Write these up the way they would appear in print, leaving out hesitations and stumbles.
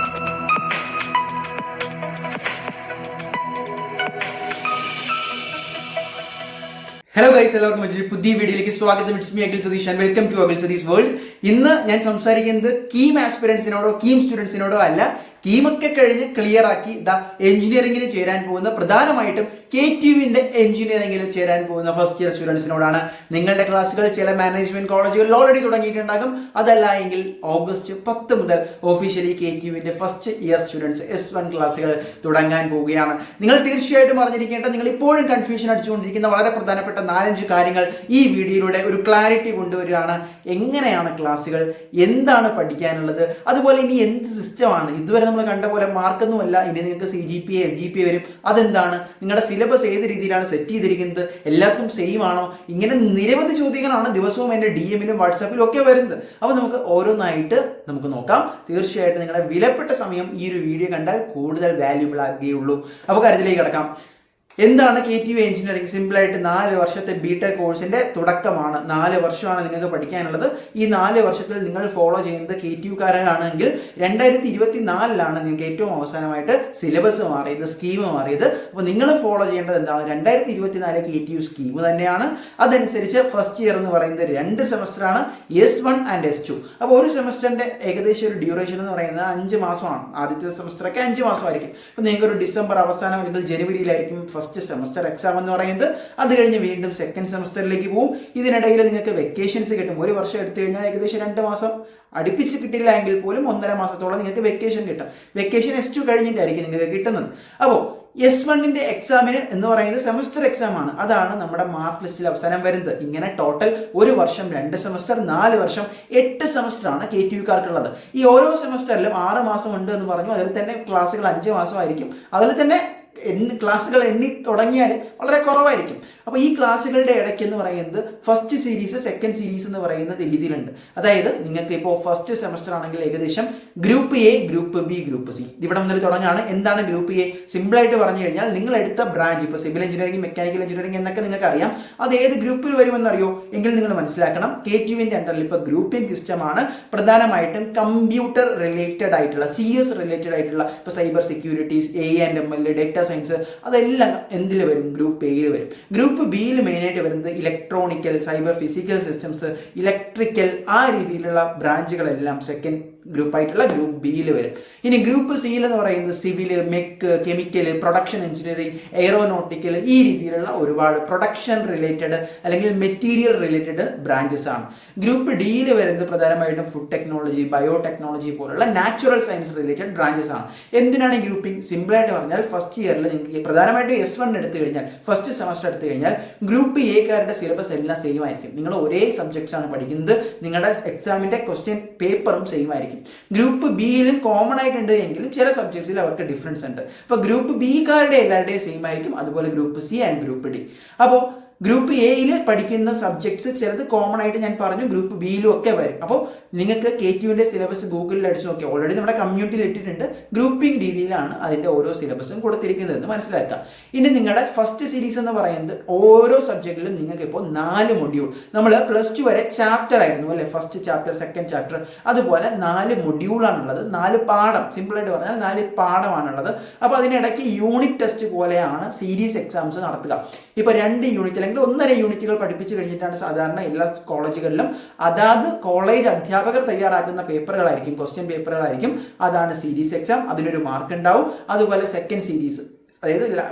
Hello guys, എല്ലാവർക്കും മറ്റൊരു പുതിയ വീഡിയോയിലേക്ക് സ്വാഗതം. It's me Akhil Satheesh and welcome to Akhil Satheesh world. ഇന്ന് ഞാൻ സംസാരിക്കുന്നത് കീം ആസ്പിരൻസിനോടോ കീം സ്റ്റുഡൻസിനോടോ അല്ല, കീമൊക്കെ കഴിഞ്ഞ് ക്ലിയർ ആക്കി എഞ്ചിനീയറിംഗിന് ചേരാൻ പോകുന്ന, പ്രധാനമായിട്ടും KTUവിന്റെ എഞ്ചിനീയറിംഗിൽ ചേരാൻ പോകുന്ന ഫസ്റ്റ് ഇയർ സ്റ്റുഡൻസിനോടാണ്. നിങ്ങളുടെ ക്ലാസ്സുകൾ ചില മാനേജ്മെന്റ് കോളേജുകളിൽ ഓൾറെഡി തുടങ്ങിയിട്ടുണ്ടാകും. അതല്ല എങ്കിൽ ഓഗസ്റ്റ് 10 മുതൽ ഒഫീഷ്യലി KTUവിന്റെ ഫസ്റ്റ് ഇയർ സ്റ്റുഡൻസ് S1 ക്ലാസ്സുകൾ തുടങ്ങാൻ പോവുകയാണ്. നിങ്ങൾ തീർച്ചയായിട്ടും അറിഞ്ഞിരിക്കേണ്ട, നിങ്ങൾ ഇപ്പോഴും കൺഫ്യൂഷൻ അടിച്ചുകൊണ്ടിരിക്കുന്ന വളരെ പ്രധാനപ്പെട്ട 4-5 കാര്യങ്ങൾ ഈ വീഡിയോയിലൂടെ ഒരു ക്ലാരിറ്റി കൊണ്ടുവരികയാണ്. എങ്ങനെയാണ് ക്ലാസ്സുകൾ, എന്താണ് പഠിക്കാനുള്ളത്, അതുപോലെ ഇനി എന്ത് സിസ്റ്റമാണ്. ഇതുവരെ നമ്മൾ കണ്ട പോലെ മാർക്കൊന്നുമല്ല, ഇനി നിങ്ങൾക്ക് CGPA SGPA വരും. അതെന്താണ്, നിങ്ങളുടെ സിലബസ് ഏത് രീതിയിലാണ് സെറ്റ് ചെയ്തിരിക്കുന്നത്, എല്ലാവർക്കും സെയിം ആണോ, ഇങ്ങനെ നിരവധി ചോദ്യങ്ങളാണ് ദിവസവും എൻ്റെ DM-ലും വാട്സാപ്പിലും ഒക്കെ വരുന്നത്. അപ്പോൾ നമുക്ക് ഓരോന്നായിട്ട് നമുക്ക് നോക്കാം. തീർച്ചയായിട്ടും നിങ്ങളുടെ വിലപ്പെട്ട സമയം ഈ ഒരു വീഡിയോ കണ്ടാൽ കൂടുതൽ വാല്യൂബിൾ ആകുകയുള്ളൂ. അപ്പോൾ കാര്യത്തിലേക്ക് കിടക്കാം. എന്താണ് KTU എഞ്ചിനീയറിംഗ്? സിമ്പിളായിട്ട് 4 വർഷത്തെ BTech കോഴ്സിന്റെ തുടക്കമാണ്. 4 വർഷമാണ് നിങ്ങൾക്ക് പഠിക്കാനുള്ളത്. ഈ 4 വർഷത്തിൽ നിങ്ങൾ ഫോളോ ചെയ്യുന്നത് KTUക്കാരാണെങ്കിൽ 2024 നിങ്ങൾക്ക് ഏറ്റവും അവസാനമായിട്ട് സിലബസ് മാറിയത്, സ്കീം മാറിയത്. അപ്പോൾ നിങ്ങൾ ഫോളോ ചെയ്യേണ്ടത് എന്താണ്? 2024 KTU സ്കീം തന്നെയാണ്. അതനുസരിച്ച് ഫസ്റ്റ് ഇയർ എന്ന് പറയുന്നത് 2 സെമസ്റ്ററാണ്, S1 ആൻഡ് S2. അപ്പോൾ ഒരു സെമസ്റ്ററിന്റെ ഏകദേശം ഒരു ഡ്യൂറേഷൻ എന്ന് പറയുന്നത് 5 മാസമാണ്. ആദ്യത്തെ സെമസ്റ്ററൊക്കെ 5 മാസമായിരിക്കും. അപ്പോൾ നിങ്ങൾക്ക് ഒരു ഡിസംബർ അവസാനം അല്ലെങ്കിൽ ജനുവരിയിലായിരിക്കും ഫസ്റ്റ് സെമസ്റ്റർ എക്സാം എന്ന് പറയുന്നത്. അത് കഴിഞ്ഞ് വീണ്ടും സെക്കൻഡ് സെമസ്റ്ററിലേക്ക് പോകും. ഇതിനിടയിൽ നിങ്ങൾക്ക് വെക്കേഷൻസ് കിട്ടും. ഒരു വർഷം എടുത്തു കഴിഞ്ഞാൽ ഏകദേശം 2 മാസം അടുപ്പിച്ച് കിട്ടില്ല എങ്കിൽ പോലും 1.5 മാസത്തോളം നിങ്ങൾക്ക് വെക്കേഷൻ കിട്ടും. വെക്കേഷൻ S2 കഴിഞ്ഞിട്ടായിരിക്കും നിങ്ങൾക്ക് കിട്ടുന്നത്. അപ്പോൾ S1ന്റെ എക്സാമിന് എന്ന് പറയുന്നത് സെമസ്റ്റർ എക്സാം ആണ്. അതാണ് നമ്മുടെ മാർക്ക് ലിസ്റ്റിൽ അവസാനം വരുന്നത്. ഇങ്ങനെ ടോട്ടൽ ഒരു വർഷം 2 സെമസ്റ്റർ, 4 വർഷം 8 സെമസ്റ്റർ ആണ് KTUക്കാർക്കുള്ളത്. ഈ ഓരോ സെമസ്റ്ററിലും 6 മാസം ഉണ്ട് എന്ന് പറഞ്ഞു. അതിൽ തന്നെ ക്ലാസ്സുകൾ 5 മാസമായിരിക്കും. അതിൽ തന്നെ ക്ലാസ്സുകൾ എണ്ണി തുടങ്ങിയാൽ വളരെ കുറവായിരിക്കും. അപ്പോൾ ഈ ക്ലാസ്സുകളുടെ ഇടയ്ക്ക് എന്ന് പറയുന്നത് ഫസ്റ്റ് സീരീസ്, സെക്കൻഡ് സീരീസ് എന്ന് പറയുന്ന രീതിയിലുണ്ട്. അതായത് നിങ്ങൾക്ക് ഇപ്പോൾ ഫസ്റ്റ് സെമസ്റ്റർ ആണെങ്കിൽ ഏകദേശം group A, group B, group C ഇവിടെ മുതൽ തുടങ്ങാണ്. എന്താണ് ഗ്രൂപ്പ് A? സിമ്പിളായിട്ട് പറഞ്ഞു കഴിഞ്ഞാൽ നിങ്ങൾ എടുത്ത ബ്രാഞ്ച്, ഇപ്പോൾ സിവിൽ എഞ്ചിനീയറിംഗ്, മെക്കാനിക്കൽ എഞ്ചിനീയറിംഗ് എന്നൊക്കെ നിങ്ങൾക്ക് അറിയാം. അത് ഏത് ഗ്രൂപ്പിൽ വരുമെന്നറിയോ? എങ്കിൽ നിങ്ങൾ മനസ്സിലാക്കണം, KTUവിന്റെ അണ്ടറിൽ ഇപ്പോൾ ഗ്രൂപ്പിംഗ് സിസ്റ്റമാണ്. പ്രധാനമായിട്ടും കമ്പ്യൂട്ടർ റിലേറ്റഡ് ആയിട്ടുള്ള, CS റിലേറ്റഡ് ആയിട്ടുള്ള, ഇപ്പോൾ cyber securities, AI&ML, data science, അതെല്ലാം എന്തിൽ വരും? ഗ്രൂപ്പ് Aയിൽ വരും. ഗ്രൂപ്പ് Bയിൽ മെയിനായിട്ട് വരുന്നത് electronical, cyber physical systems, electrical, ആ രീതിയിലുള്ള ബ്രാഞ്ചുകളെല്ലാം സെക്കൻഡ് ഗ്രൂപ്പായിട്ടുള്ള ഗ്രൂപ്പ് Bയിൽ വരും. ഇനി ഗ്രൂപ്പ് Cയിൽ എന്ന് പറയുന്നത് civil, mech, chemical, production engineering, aeronautical, ഈ രീതിയിലുള്ള ഒരുപാട് പ്രൊഡക്ഷൻ റിലേറ്റഡ് അല്ലെങ്കിൽ മെറ്റീരിയൽ റിലേറ്റഡ് ബ്രാഞ്ചസ് ആണ്. ഗ്രൂപ്പ് Dയിൽ വരുന്നത് പ്രധാനമായിട്ടും ഫുഡ് ടെക്നോളജി, ബയോടെക്നോളജി പോലുള്ള നാച്ചുറൽ സയൻസ് റിലേറ്റഡ് ബ്രാഞ്ചസ് ആണ്. എന്തിനാണ് ഗ്രൂപ്പിംഗ്? സിമ്പിളായിട്ട് പറഞ്ഞാൽ ഫസ്റ്റ് ഇയറിൽ നിങ്ങൾക്ക് പ്രധാനമായിട്ടും S1 എടുത്തു കഴിഞ്ഞാൽ, ഫസ്റ്റ് സെമസ്റ്റർ എടുത്തു കഴിഞ്ഞാൽ ഗ്രൂപ്പ് Aക്കാരുടെ സിലബസ് എല്ലാം സെയിം ആയിരിക്കും. നിങ്ങൾ ഒരേ സബ്ജക്ട്സ് ആണ് പഠിക്കുന്നത്. നിങ്ങളുടെ എക്സാമിന്റെ ക്വസ്റ്റ്യൻ പേപ്പറും സെയിം ആയിരിക്കും. ഗ്രൂപ്പ് Bയിലും കോമൺ ആയിട്ടുണ്ട് എങ്കിലും ചില സബ്ജക്ട്സിൽ അവർക്ക് ഡിഫറൻസ് ഉണ്ട്. അപ്പോൾ ഗ്രൂപ്പ് Bക്കാരുടെ എല്ലാവരുടെയും സെയിം ആയിരിക്കും. അതുപോലെ group C and group D. അപ്പോൾ ഗ്രൂപ്പ് Aയിൽ പഠിക്കുന്ന സബ്ജക്ട്സ് ചിലത് കോമൺ ആയിട്ട് ഞാൻ പറഞ്ഞു ഗ്രൂപ്പ് Bയിലും ഒക്കെ വരും. അപ്പോൾ നിങ്ങൾക്ക് KTUവിന്റെ സിലബസ് ഗൂഗിളിൽ അടിച്ച് നോക്കി, ഓൾറെഡി നമ്മുടെ കമ്മ്യൂണിറ്റിയിൽ ഇട്ടിട്ടുണ്ട്. ഗ്രൂപ്പിംഗ് രീതിയിലാണ് അതിന്റെ ഓരോ സിലബസും കൊടുത്തിരിക്കുന്നത് എന്ന് മനസ്സിലാക്കുക. ഇനി നിങ്ങളുടെ ഫസ്റ്റ് സീരീസ് എന്ന് പറയുന്നത് ഓരോ സബ്ജക്റ്റിലും നിങ്ങൾക്ക് ഇപ്പോൾ 4 മൊഡ്യൂൾ, നമ്മൾ +2 വരെ ചാപ്റ്റർ ആയിരുന്നു അല്ലെ, ഫസ്റ്റ് ചാപ്റ്റർ, സെക്കൻഡ് ചാപ്റ്റർ, അതുപോലെ 4 മൊഡ്യൂളാണുള്ളത്. 4 പാഠം, സിമ്പിളായിട്ട് പറഞ്ഞാൽ 4 പാഠമാണുള്ളത്. അപ്പോൾ അതിനിടയ്ക്ക് യൂണിറ്റ് ടെസ്റ്റ് പോലെയാണ് സീരീസ് എക്സാംസ് നടത്തുക. ഇപ്പോൾ 2 യൂണിറ്റ് അല്ലെങ്കിൽ 1.5 യൂണിറ്റുകൾ പഠിപ്പിച്ചു കഴിഞ്ഞിട്ടാണ് സാധാരണ എല്ലാ കോളേജുകളിലും അതാത് കോളേജ് അധ്യാപകർ തയ്യാറാക്കുന്ന പേപ്പറുകളായിരിക്കും, ക്വസ്റ്റ്യൻ പേപ്പറുകളായിരിക്കും. അതാണ് സീരീസ് എക്സാം. അതിനൊരു മാർക്ക് ഉണ്ടാവും. അതുപോലെ സെക്കൻഡ് സീരീസ്, അതായത്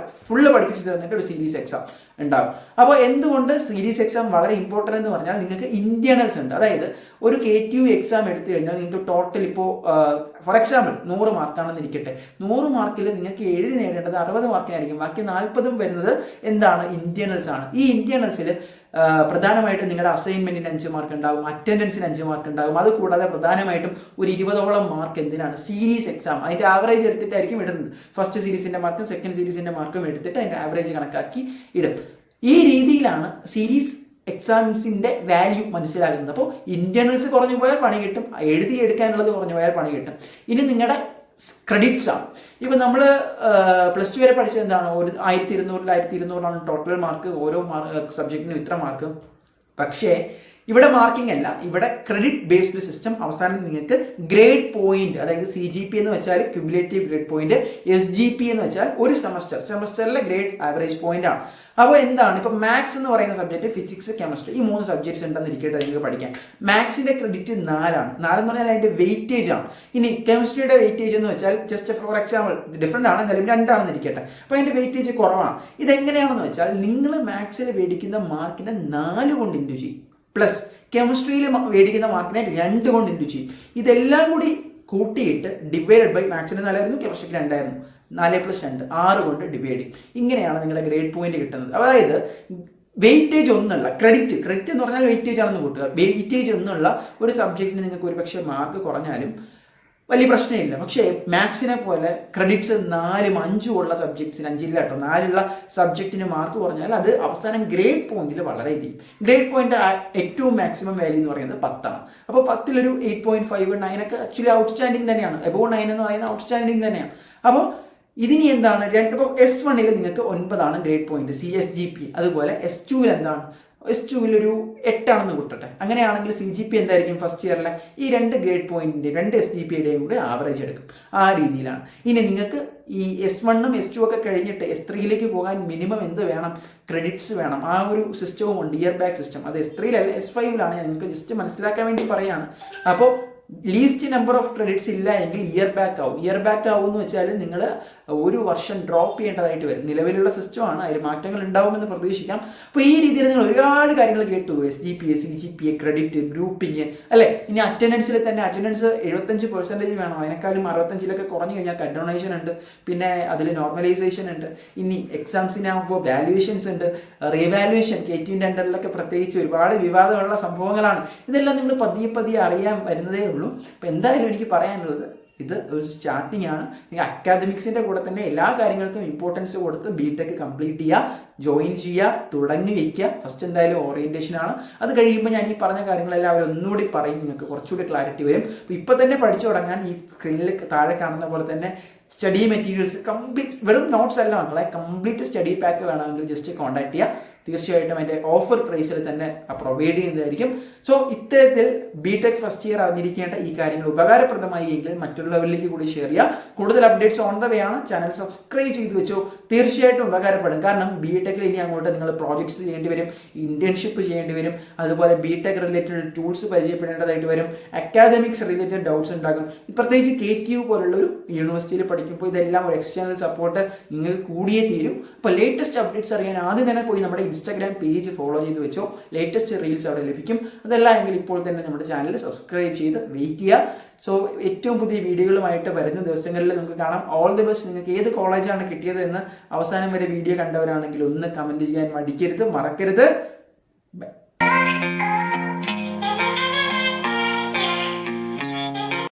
ഫുള്ള് പഠിപ്പിച്ചു തന്നിട്ട് ഒരു സീരീസ് എക്സാം ഉണ്ടാവും. അപ്പോൾ എന്തുകൊണ്ട് സീരീസ് എക്സാം വളരെ ഇമ്പോർട്ടൻ്റ് എന്ന് പറഞ്ഞാൽ നിങ്ങൾക്ക് ഇന്റേണൽസ് ഉണ്ട്. അതായത് ഒരു KTU എക്സാം എടുത്തു കഴിഞ്ഞാൽ നിങ്ങൾക്ക് ടോട്ടൽ ഇപ്പോൾ ഫോർ എക്സാമ്പിൾ 100 മാർക്കാണെന്ന് ഇരിക്കട്ടെ. 100 മാർക്കിൽ നിങ്ങൾക്ക് എഴുതി നേടേണ്ടത് 60 മാർക്കിനായിരിക്കും. ബാക്കി 40 വരുന്നത് എന്താണ്? ഇന്റേണൽസ് ആണ്. ഈ ഇന്റേണൽസിൽ പ്രധാനമായിട്ടും നിങ്ങളുടെ അസൈൻമെന്റിന് 5 മാർക്ക് ഉണ്ടാവും, അറ്റൻഡൻസിന് 5 മാർക്ക് ഉണ്ടാവും. അതുകൂടാതെ പ്രധാനമായിട്ടും ഒരു 20ഓളം മാർക്ക് എന്തിനാണ്? Series exam. അതിന്റെ ആവറേജ് എടുത്തിട്ടായിരിക്കും ഇടുന്നത്. ഫസ്റ്റ് സീരീസിന്റെ മാർക്കും സെക്കൻഡ് സീരീസിന്റെ മാർക്കും എടുത്തിട്ട് അതിന്റെ ആവറേജ് കണക്കാക്കി ഇടും. ഈ രീതിയിലാണ് സീരീസ് എക്സാംസിന്റെ വാല്യൂ മനസ്സിലാകുന്നത്. അപ്പോൾ ഇന്റേണൽസ് കുറഞ്ഞു പോയാൽ പണി കിട്ടും, എഴുതിയെടുക്കാനുള്ളത് കുറഞ്ഞു പോയാൽ പണി കിട്ടും. ഇനി നിങ്ങളുടെ ക്രെഡിറ്റ്സ് ആണ്. ഇപ്പം നമ്മൾ +2 വരെ പഠിച്ചത് എന്താണ്? ഒരു 1200 1200 ടോട്ടൽ മാർക്ക്. ഓരോ സബ്ജക്റ്റിനും ഇത്ര മാർക്ക്. പക്ഷേ ഇവിടെ മാർക്കിംഗ് അല്ല, ഇവിടെ ക്രെഡിറ്റ് ബേസ്ഡ് സിസ്റ്റം. അവസാനം നിങ്ങൾക്ക് ഗ്രേഡ് പോയിന്റ്, അതായത് CGP എന്ന് വെച്ചാൽ ക്യുമുലേറ്റീവ് ഗ്രേഡ് പോയിന്റ്, SGP എന്ന് വെച്ചാൽ ഒരു സെമസ്റ്ററിലെ ഗ്രേഡ് ആവറേജ് പോയിന്റ് ആണ്. അപ്പോൾ എന്താണ് ഇപ്പൊ മാത്സ് എന്ന് പറയുന്ന സബ്ജക്ട്, ഫിസിക്സ്, കെമിസ്ട്രി, ഈ 3 സബ്ജക്ട്സ് ഉണ്ടെന്ന് ഇരിക്കട്ടെ നിങ്ങൾക്ക് പഠിക്കാൻ. മാത്സിന്റെ ക്രെഡിറ്റ് 4 എന്ന് പറഞ്ഞാൽ അതിന്റെ വെയിറ്റേജ് ആണ്. ഇനി കെമിസ്ട്രിയുടെ വെയിറ്റേജ് എന്ന് വെച്ചാൽ ജസ്റ്റ് ഫോർ എക്സാമ്പിൾ ഡിഫറെന്റ് ആണ്, എന്തായാലും 2 ഇരിക്കട്ടെ. അപ്പൊ അതിന്റെ വെയിറ്റേജ് കുറവാണ്. ഇതെങ്ങനെയാണെന്ന് വെച്ചാൽ നിങ്ങൾ മാത്സിൽ മേടിക്കുന്ന മാർക്കിനെ 4 കൊണ്ട് ഇൻറ്റു ചെയ്യും, പ്ലസ് കെമിസ്ട്രിയിൽ മേടിക്കുന്ന മാർക്കിനെ 2 കൊണ്ട് ഇൻറ്റു ചെയ്യും. ഇതെല്ലാം കൂടി കൂട്ടിയിട്ട് ഡിവൈഡഡ് ബൈ, മാത്സിന് 4 കെമിസ്ട്രിക്ക് 2 4 + 2 6 കൊണ്ട് ഡിവൈഡ് ചെയ്യും. ഇങ്ങനെയാണ് നിങ്ങളുടെ ഗ്രേഡ് പോയിന്റ് കിട്ടുന്നത്. അതായത് വെയിറ്റേജ് ഒന്നുള്ള ക്രെഡിറ്റ് എന്ന് പറഞ്ഞാൽ വെയിറ്റേജ് ആണെന്ന് കൂട്ടുക. വെയിറ്റേജ് ഒന്നുള്ള ഒരു സബ്ജക്റ്റിന് നിങ്ങൾക്ക് ഒരു പക്ഷേ മാർക്ക് കുറഞ്ഞാലും വലിയ പ്രശ്നമില്ല. പക്ഷേ മാത്സിനെ പോലെ ക്രെഡിറ്റ്സ് 4, 5 ഉള്ള സബ്ജക്ട്സിന്, 5 ഇല്ല കേട്ടോ, 4 സബ്ജക്റ്റിന് മാർക്ക് കുറഞ്ഞാൽ അത് അവസാനം ഗ്രേഡ് പോയിന്റിൽ വളരെ ഇരിക്കും. ഗ്രേഡ് പോയിന്റ് ഏറ്റവും മാക്സിമം വാല്യൂ എന്ന് പറയുന്നത് 10 ആണ്. അപ്പോൾ 10 8.5 9 ഒക്കെ ആക്ച്വലി ഔട്ട്സ്റ്റാൻഡിങ് തന്നെയാണ്. എബോവ് 9 എന്ന് പറയുന്നത് ഔട്ട്സ്റ്റാൻഡിങ് തന്നെയാണ്. അപ്പോൾ ഇതിനി എന്താണ്, ഇപ്പോൾ S1 നിങ്ങൾക്ക് 9 ഗ്രേഡ് പോയിന്റ് CSGP. അതുപോലെ S2 എന്താണ്, S2 ഒരു 8 കൂട്ടട്ടെ. അങ്ങനെയാണെങ്കിൽ CGP എന്തായിരിക്കും ഫസ്റ്റ് ഇയറിലെ ഈ 2 ഗ്രേഡ് പോയിന്റിന്റെ 2 SGPയുടെയും കൂടെ ആവറേജ് എടുക്കും. ആ രീതിയിലാണ്. ഇനി നിങ്ങൾക്ക് ഈ S1 S2 ഒക്കെ കഴിഞ്ഞിട്ട് S3 പോകാൻ മിനിമം എന്ത് വേണം, ക്രെഡിറ്റ്സ് വേണം. ആ ഒരു സിസ്റ്റവും ഉണ്ട്, ഇയർ ബാക്ക് സിസ്റ്റം. അത് S3 S5 നിങ്ങൾക്ക് ജസ്റ്റ് മനസ്സിലാക്കാൻ വേണ്ടി പറയാണ്. അപ്പോൾ ലീസ്റ്റ് നമ്പർ ഓഫ് ക്രെഡിറ്റ്സ് ഇല്ല എങ്കിൽ ഇയർ ബാക്ക് ആവും. ഇയർ ബാക്ക് ആവും എന്ന് വെച്ചാൽ നിങ്ങൾ ഒരു വർഷം ഡ്രോപ്പ് ചെയ്യേണ്ടതായിട്ട് വരും. നിലവിലുള്ള സിസ്റ്റമാണ്, അതിൽ മാറ്റങ്ങൾ ഉണ്ടാവുമെന്ന് പ്രതീക്ഷിക്കാം. അപ്പോൾ ഈ രീതിയിൽ നിങ്ങൾ ഒരുപാട് കാര്യങ്ങൾ കേട്ടു. SGP, CGP, ക്രെഡിറ്റ്, ഗ്രൂപ്പിങ്, അല്ലേ? ഇനി അറ്റൻഡൻസിൽ തന്നെ അറ്റൻഡൻസ് 75% വേണം. അതിനേക്കാളും 65 കുറഞ്ഞു കഴിഞ്ഞാൽ കട്ട് ഡൊണേഷൻ ഉണ്ട്. പിന്നെ അതിൽ നോർമലൈസേഷൻ ഉണ്ട്. ഇനി എക്സാംസിനാകുമ്പോൾ വാല്യുവേഷൻസ് ഉണ്ട്, റീവാല്യുവേഷൻ, KTന്റെ അണ്ടറിലൊക്കെ പ്രത്യേകിച്ച് ഒരുപാട് വിവാദമുള്ള സംഭവങ്ങളാണ്. ഇതെല്ലാം നിങ്ങൾ പതിയെ അറിയാൻ വരുന്നതേ ഉള്ളൂ. അപ്പോൾ എന്തായാലും എനിക്ക് പറയാനുള്ളത്, ഇത് ഒരു സ്റ്റാർട്ടിംഗ് ആണ്. നിങ്ങൾ അക്കാദമിക്സിന്റെ കൂടെ തന്നെ എല്ലാ കാര്യങ്ങൾക്കും ഇമ്പോർട്ടൻസ് കൊടുത്ത് BTech കംപ്ലീറ്റ് ചെയ്യുക, ജോയിൻ ചെയ്യുക, തുടങ്ങി വയ്ക്കുക. ഫസ്റ്റ് എന്തായാലും ഓറിയന്റേഷൻ ആണ്. അത് കഴിയുമ്പോൾ ഞാൻ ഈ പറഞ്ഞ കാര്യങ്ങളെല്ലാം അവർ ഒന്നുകൂടി പറയും, നിങ്ങൾക്ക് കുറച്ചുകൂടി ക്ലാരിറ്റി വരും. അപ്പോൾ ഇപ്പം തന്നെ പഠിച്ചു തുടങ്ങാൻ ഈ സ്ക്രീനിൽ താഴെ കാണുന്ന പോലെ തന്നെ സ്റ്റഡി മെറ്റീരിയൽസ് കംപ്ലീറ്റ്, വെറും നോട്ട്സ് അല്ല മക്കളെ, കംപ്ലീറ്റ് സ്റ്റഡി പാക്ക് വേണമെങ്കിൽ ജസ്റ്റ് കോൺടാക്ട് ചെയ്യുക. തീർച്ചയായിട്ടും അതിൻ്റെ ഓഫർ പ്രൈസിൽ തന്നെ പ്രൊവൈഡ് ചെയ്യുന്നതായിരിക്കും. സോ ഇത്തരത്തിൽ BTech ഫസ്റ്റ് ഇയർ അറിഞ്ഞിരിക്കേണ്ട ഈ കാര്യങ്ങൾ ഉപകാരപ്രദമായി എങ്കിൽ മറ്റുള്ളവരിലേക്ക് കൂടി ഷെയർ ചെയ്യുക. കൂടുതൽ അപ്ഡേറ്റ്സ് ഓൺ ദ വേ ആണ്. ചാനൽ സബ്സ്ക്രൈബ് ചെയ്ത് വെച്ചോ, തീർച്ചയായിട്ടും ഉപകാരപ്പെടും. കാരണം BTech ഇനി അങ്ങോട്ട് നിങ്ങൾ പ്രോജക്ട്സ് ചെയ്യേണ്ടി വരും, ഇന്റേൺഷിപ്പ് ചെയ്യേണ്ടി വരും, അതുപോലെ BTech റിലേറ്റഡ് ടൂൾസ് പരിചയപ്പെടേണ്ടതായിട്ട് വരും, അക്കാദമിക്സ് റിലേറ്റഡ് ഡൗട്ട്സ് ഉണ്ടാകും. പ്രത്യേകിച്ച് KTU പോലുള്ള ഒരു യൂണിവേഴ്സിറ്റിയിൽ പഠിക്കുമ്പോൾ ഇതെല്ലാം ഒരു എക്സ്റ്റേണൽ സപ്പോർട്ട് നിങ്ങൾക്ക് കൂടിയേ തീരും. അപ്പോൾ ലേറ്റസ്റ്റ് അപ്ഡേറ്റ്സ് അറിയാൻ ആദ്യം തന്നെ പോയി നമ്മുടെ Instagram പേജ് ഫോളോ ചെയ്ത് വെച്ചോ. ലേറ്റസ്റ്റ് റീൽസ് അവിടെ ലഭിക്കും. അതല്ല എങ്കിൽ ഇപ്പോൾ തന്നെ നമ്മുടെ ചാനൽ സബ്സ്ക്രൈബ് ചെയ്ത് വെയിറ്റ് ചെയ്യുക. സോ ഏറ്റവും പുതിയ വീഡിയോകളുമായിട്ട് വരുന്ന ദിവസങ്ങളിൽ നമുക്ക് കാണാം. All the best. നിങ്ങൾക്ക് ഏത് കോളേജാണ് കിട്ടിയത് എന്ന് അവസാനം വരെ വീഡിയോ കണ്ടവരാണെങ്കിൽ ഒന്ന് കമൻറ്റ് ചെയ്യാൻ മടിക്കരുത്, മറക്കരുത്. ബൈ.